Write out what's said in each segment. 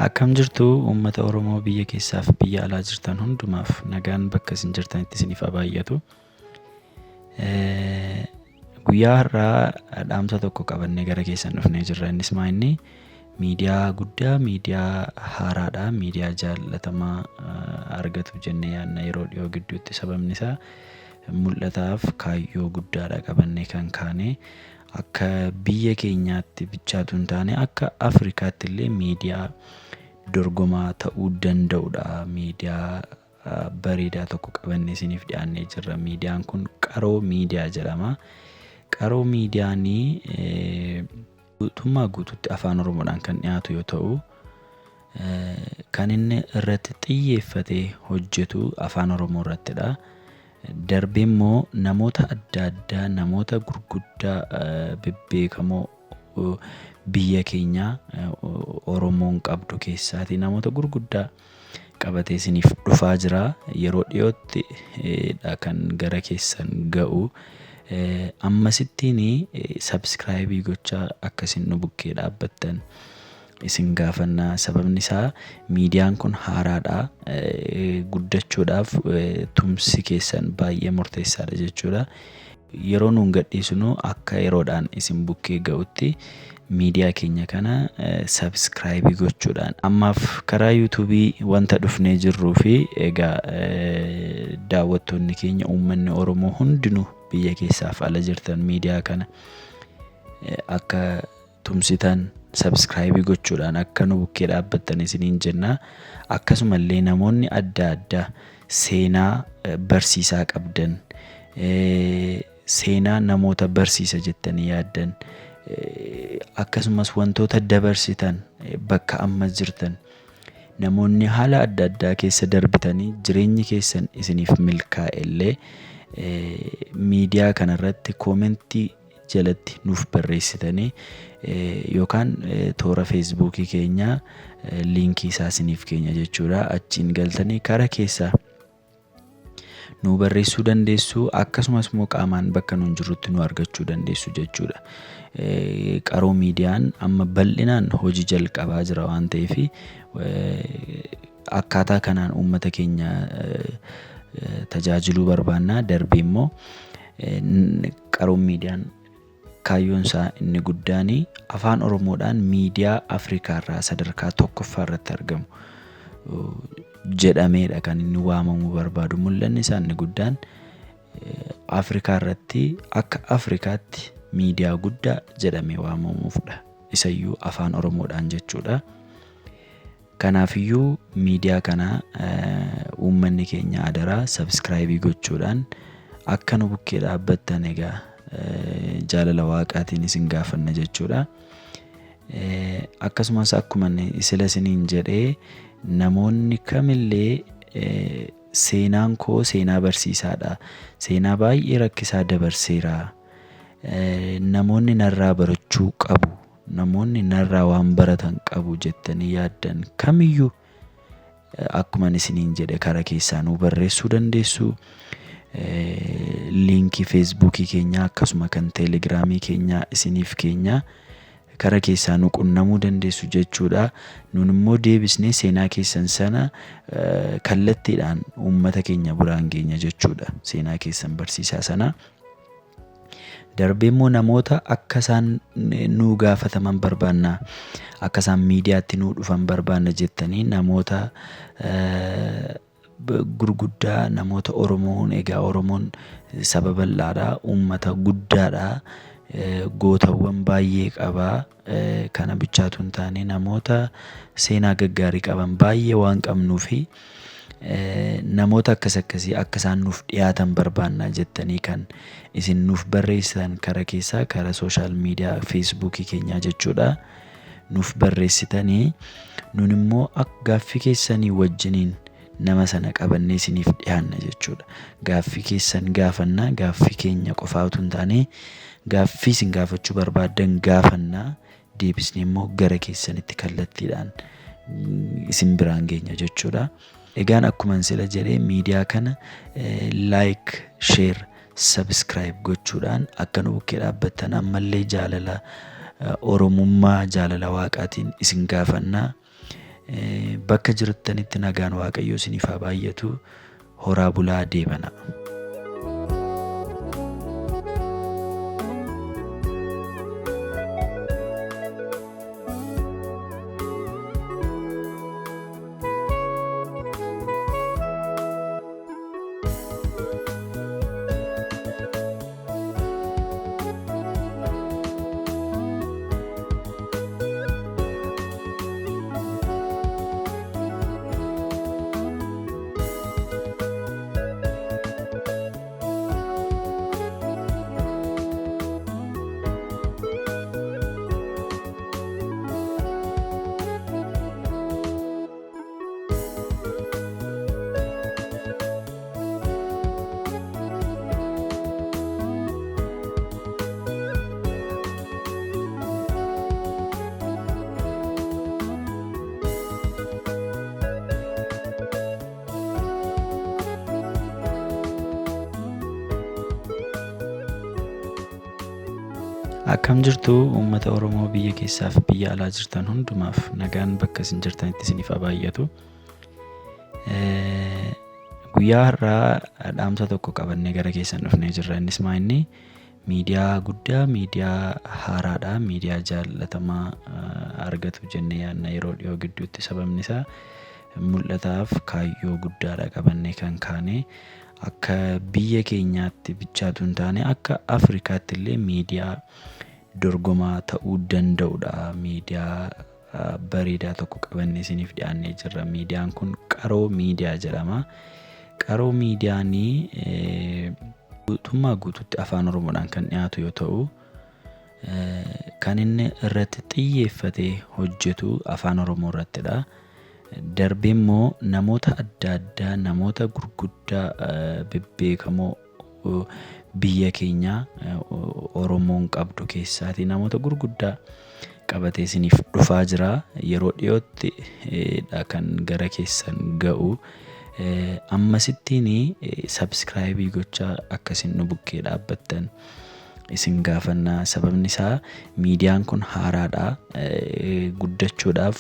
Akkam jirtu uummata Oromoo biyya keessaaf biyya alaa jirtan hundumaaf nagaan bakka isin jirtanitti isiniif haa baay'atu. Guyyaa har'aa dhaamsa tokko qabannee gara keessan dhufnee jirra. Innis inni miidiyaa guddaa, miidiyaa haaraadha, miidiyaa jaallatamaa argatu jennee yaadna yeroo dhiyoo gidduutti. Sababni isaa mul'ataaf kaayyoo guddaadha qabannee kan kaane. Akka biyya keenyaatti bichaatu hin taane akka Afrikaatti illee miidiyaa dorgomaa ta'uu danda'udha. Miidiyaa bareedaa tokko qabannee isiniif dhiyaannee jirra. Miidiyaan kun Qaroo Miidiyaa jedhama. Qaroo Miidiyaanii guutummaa guutuutti afaan Oromoodhaan kan dhiyaatu yoo ta'u, kan inni irratti xiyyeeffatee hojjetu afaan Oromoo irrattidha. Darbee immoo namoota adda addaa, namoota gurguddaa bebbeekamoo biyya keenya Oromoon qabdu keessaati namoota gurguddaa qabatee isiniif dhufaa jira. Yeroo dhiyootti kan gara keessan ga'u. Ammasittiin sabskraayibii gochaa akka isin nu bukkee dhaabbattan isin gaafanna. Sababni isaa miidiyaan kun haaraadha. Guddachuudhaaf tumsi keessan baay'ee murteessaadha jechuudha. Yeroo nuun gadhiisnu akka yeroodhaan isin bukkee ga'utti miidiyaa keenya kana sabskraayibii gochuudhaan ammaaf karaa yuutuubii wanta dhufnee jirruu fi egaa daawwattoonni keenya uummanni Oromoo hundinuu biyya keessaaf ala jirtan miidiyaa kana akka tumsitan sabskraayibii gochuudhaan akka nu bukkee dhaabbattan isiniin jenna. Akkasumallee namoonni adda addaa seenaa barsiisaa qabdan, seenaa namoota barsiisa jettanii yaaddan, akkasumas wantoota dabarsitan bakka amma jirtan namoonni haala adda addaa keessa darbitanii jireenyi keessan isiniif milkaa'ellee miidiyaa kanarratti koomentii jalatti nuuf barreessitanii yookaan toora feesbuukii keenya liinkii isaa isiniif keenya jechuudha. Achiin galtanii karaa keessaa nu barreessuu dandeessu. Akkasumas immoo qaamaan bakka nuun jirrutti nu argachuu dandeessu jechuudha. Qaroo Miidiyaan amma bal'inaan hojii jalqabaa jira waan ta'eef akkaataa kanaan uummata keenya tajaajiluu barbaanna. Darbee immoo Qaroo Miidiyaan kaayyoon isaa inni guddaan afaan Oromoodhaan miidiyaa Afrikaa irraa sadarkaa tokkoffaa irratti argamu jedhameedha kan inni waamamuu barbaadu. Mul'anni isaa inni guddaan Afrikaa irratti akka Afrikaatti miidiyaa guddaa jedhamee waamamuufdha. Isayyuu afaan Oromoodhaan jechuudha. Kanaafiyyuu miidiyaa kana uummanni keenya adaraa sabskraayibii gochuudhaan akka nu bukkee dhaabbattan egaa jaalala waaqaatiin isin gaafanna jechuudha. Akkasumas akkuma sila isiniin jedhee namoonni kamillee seenaan koo seenaa barsiisaadha. Seenaa baay'ee rakkisaa dabarseera. Namoonni narraa barachuu qabu. Namoonni narraa waan baratan qabu jettanii yaaddan kamiyyuu akkuma isiniin jedhe karaa keessaa nu barreessuu dandeessu. Liinkii feesbuukii keenya akkasuma kan teelegiraamii keenya isiniif keenya karaa keessaa nu qunnamuu dandeessu jechuudha. Nun immoo deebisnee seenaa keessan sana kallattiidhaan uummata keenya biraan geenya jechuudha. Seenaa keessan barsiisaa sana. Darbee immoo namoota akka isaan nu gaafataman barbaanna, akka isaan miidiyaatti nu dhufan barbaanna jettanii namoota gurguddaa, namoota Oromoon egaa Oromoon saba bal'aadha, uummata guddaadha, gootawwan baay'ee qaba. Kana bichaatu hin taane namoota seenaa gaggaarii qaban baay'ee waan qabnuufi namoota akkasii akka isaan nuuf dhiyaatan barbaanna jettanii kan isin nuuf barreessitan karaa keessaa karaa sooshaal miidiyaa feesbuukii keenyaa jechuudha. Nuuf barreessitanii nun immoo gaaffii keessanii wajjiniin nama sana qabannee isiniif dhiyaanna jechuudha. Gaaffii keessan gaafanna. Gaaffii keenya qofaa utuu hin taane gaaffii isin gaafachuu barbaaddan gaafanna. Deebisnee immoo gara keessanitti kallattiidhaan isin biraan geenya jechuudha. Egaan akkuma sila jedhee miidiyaa kana laayik, sheer, sabskraayib gochuudhaan akka nu bukkee dhaabbattan ammallee jaalala Oromummaa, jaalala waaqaatiin isin gaafanna. bakka jirtanitti nagaan Waaqayyoo isiniif haa baay'atu. Horaa bulaa deebana. Akkam jirtu uummata Oromoo biyya keessaa fi biyya alaa jirtan hundumaaf nagaan bakka isin jirtanitti isiniif haa baay'atu. Guyyaa har'aa dhaamsa tokko qabannee gara keessan dhufnee jirra. Innis inni miidiyaa guddaa, miidiyaa haaraadha, miidiyaa jaallatamaa argatu jennee yaadna yeroo dhiyoo gidduutti. Sababni isaa mul'ataaf kaayyoo guddaadha qabannee kan kaane. Akka biyya keenyaatti bichaatu hin taane akka Afrikaatti illee miidiyaa dorgomaa ta'uu danda'udha. Miidiyaa bareedaa tokko qabannee isiniif dhiyaannee jirra. Miidiyaan kun Qaroo Miidiyaa jedhama. Qaroo Miidiyaanii guutummaa guutuutti afaan Oromoodhaan kan dhiyaatu yoo ta'u, kan inni irratti xiyyeeffatee hojjetu afaan Oromoo irrattidha. Darbee immoo namoota adda addaa, namoota gurguddaa bebbeekamoo biyya keenya Oromoon qabdu keessaati namoota gurguddaa qabatee isiniif dhufaa jira. Yeroo dhiyootti kan gara keessan ga'u. Ammasittiin subscribe gochaa akkasiin nu bukkee dhaabbattan isin gaafanna. Sababni isaa miidiyaan kun haaraadha. Guddachuudhaaf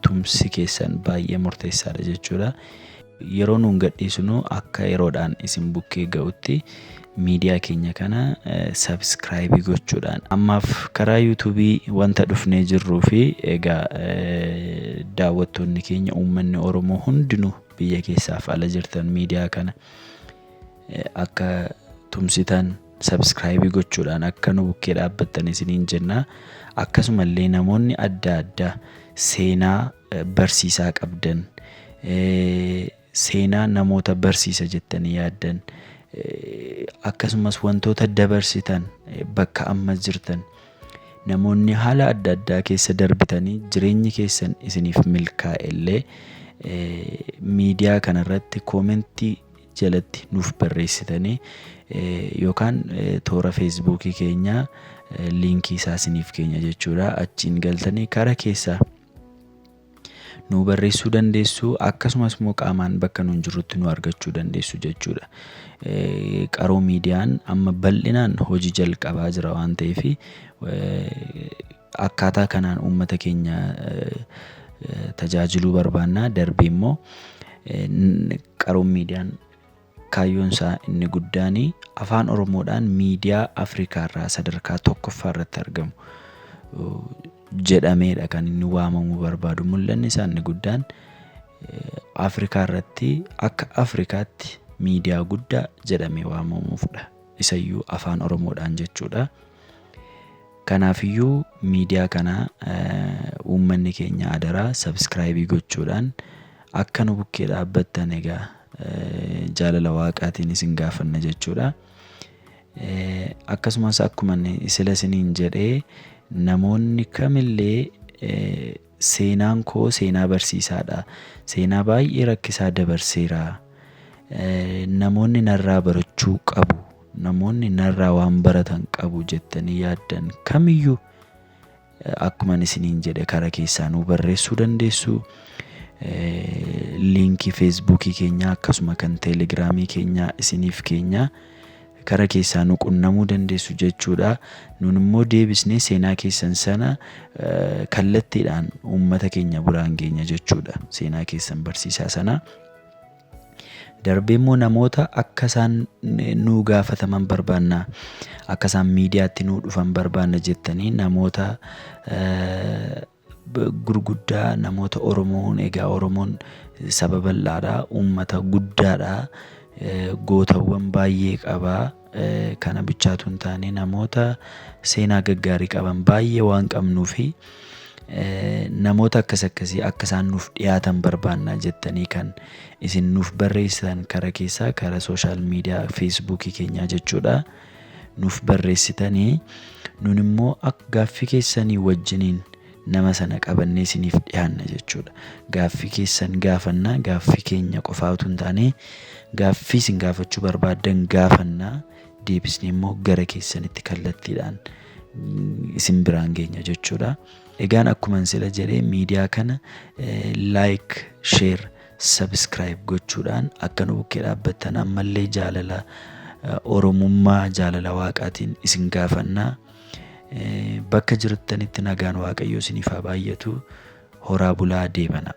tumsi keessan baay'ee murteessaadha jechuudha. Yeroo nuun gadhiisnu akka yeroodhaan isin bukkee ga'utti miidiyaa keenya kana subscribe gochuudhaan. Ammaaf karaa YouTube wanta dhufnee jirruu fi egaa daawwattoonni keenya uummanni Oromoo hundinuu biyya keessaaf ala jirtan miidiyaa kana akka tumsitan subscribe gochuudhaan akka nu bukkee dhaabbattan isiniin jenna. Akkasumallee namoonni adda addaa seenaa barsiisaa qabdan, seenaa namoota barsiisa jettanii yaaddan, akkasumas wantoota dabarsitan bakka amma jirtan namoonni haala adda addaa keessa darbitanii jireenyi keessan isiniif milkaa'e illee miidiyaa kanarratti koomentii jalatti nuuf barreessitanii yookaan toora feesbuukii keenya liinkii isaa isiniif keenya jechuudha. Achiin galtanii karaa keessaa nu barreessuu dandeessu. Akkasumas immoo qaamaan bakka nuun jirrutti nu argachuu dandeessu jechuudha. Qaroo Miidiyaan amma bal'inaan hojii jalqabaa jira waan ta'eef akkaataa kanaan uummata keenya tajaajiluu barbaanna. Darbee immoo Qaroo Miidiyaan kaayyoon isaa inni guddaan afaan Oromoodhaan miidiyaa Afrikaa irraa sadarkaa tokkoffaa irratti argamu jedhameedha kan inni waamamuu barbaadu. Mul'anni isaa inni guddaan Afrikaa irratti akka Afrikaatti miidiyaa guddaa jedhamee waamamuufdha. Isayyuu afaan Oromoodhaan jechuudha. Kanaafiyyuu miidiyaa kana uummanni keenya adaraa subscribe gochuudhaan akka nu bukkee dhaabbattan egaa jaalala Waaqaatiin isin gaafanna jechuudha. Akkasumas akkuma sila isiniin jedhee namoonni kamillee seenaan koo seenaa barsiisaadha, seenaa baay'ee rakkisaa dabarseera, namoonni narraa barachuu qabu, namoonni narraa waan baratan qabu jettanii yaaddan kamiyyuu akkuma isiniin jedhe karaa keessaa nu barreessuu dandeessu. Liinkii feesbuukii keenya akkasuma kan teelegiraamii keenya isiniif keenya kara keessaa nu qunnamuu dandeessu jechuudha. Nun immoo deebisnee seenaa keessan sana kallattiidhaan uummata keenya biraan geenya jechuudha. Seenaa keessan barsiisaa sana. Darbee immoo namoota akka isaan nu gaafataman barbaanna, akka isaan miidiyaatti nu dhufan barbaanna jettanii namoota gurguddaa, namoota Oromoon, egaa Oromoon saba bal'aadha, uummata guddaadha, gootawwan baay'ee qabaa. Kana bichaatu hin taane namoota seenaa gaggaarii qaban baay'ee waan qabnuufi namoota akkasii akka isaan nuuf dhiyaatan barbaanna jettanii kan isin nuuf barreessitan kara keessaa kara sooshaal miidiyaa feesbuukii keenyaa jechuudha. Nuuf barreessitanii nun immoo akka gaaffii keessanii wajjiniin nama sana qabannee isiniif dhiyaanna jechuudha. Gaaffii keessan gaafanna, gaaffii keenya qofaa utuu hin taane gaaffii isin gaafachuu barbaaddan gaafannaa, deebisnee immoo gara keessanitti kallattiidhaan isin biraan geenya jechuudha. Egaan akkuman sila jedhee miidiyaa kana like, share, subscribe gochuudhaan akka nu bukkee dhaabbattan ammallee jaalala Oromummaa, jaalala Waaqaatiin isin gaafannaa. Bakka jirtanitti nagaan Waaqayyoo isiniif haa baay'atu. Horaa bulaa deebanaa.